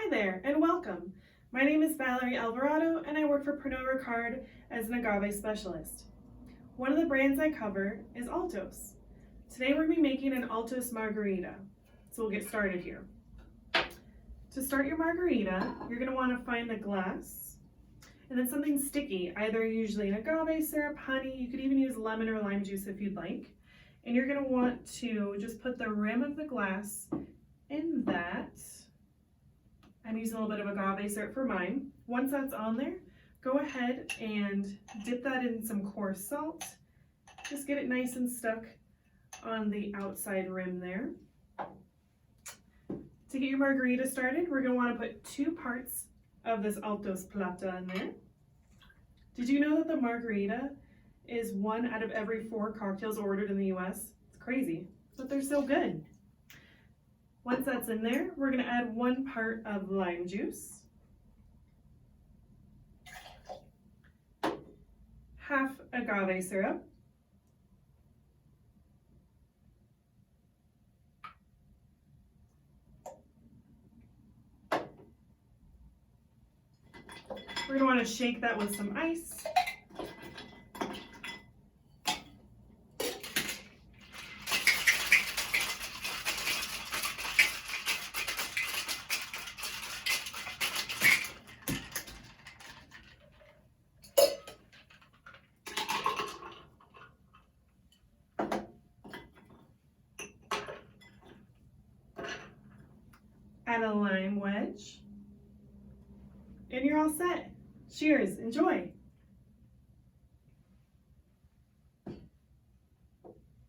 Hi there and welcome. My name is Valerie Alvarado and I work for Pernod Ricard as an agave specialist. One of the brands I cover is Altos. Today we're going to be making an Altos Margarita, so we'll get started here. To start your margarita, you're going to want to find a glass and then something sticky, either usually an agave syrup, honey, you could even use lemon or lime juice if you'd like. And you're going to want to just put the rim of the glass in that. I'm using a little bit of agave syrup for mine. Once that's on there, go ahead and dip that in some coarse salt. Just get it nice and stuck on the outside rim there. To get your margarita started, we're going to want to put 2 parts of this Altos Plata in there. Did you know that the margarita is 1 out of every 4 cocktails ordered in the US? It's crazy, but they're so good. Once that's in there, we're going to add 1 part of lime juice, half agave syrup, we're going to want to shake that with some ice. Add a lime wedge, and you're all set. Cheers, enjoy.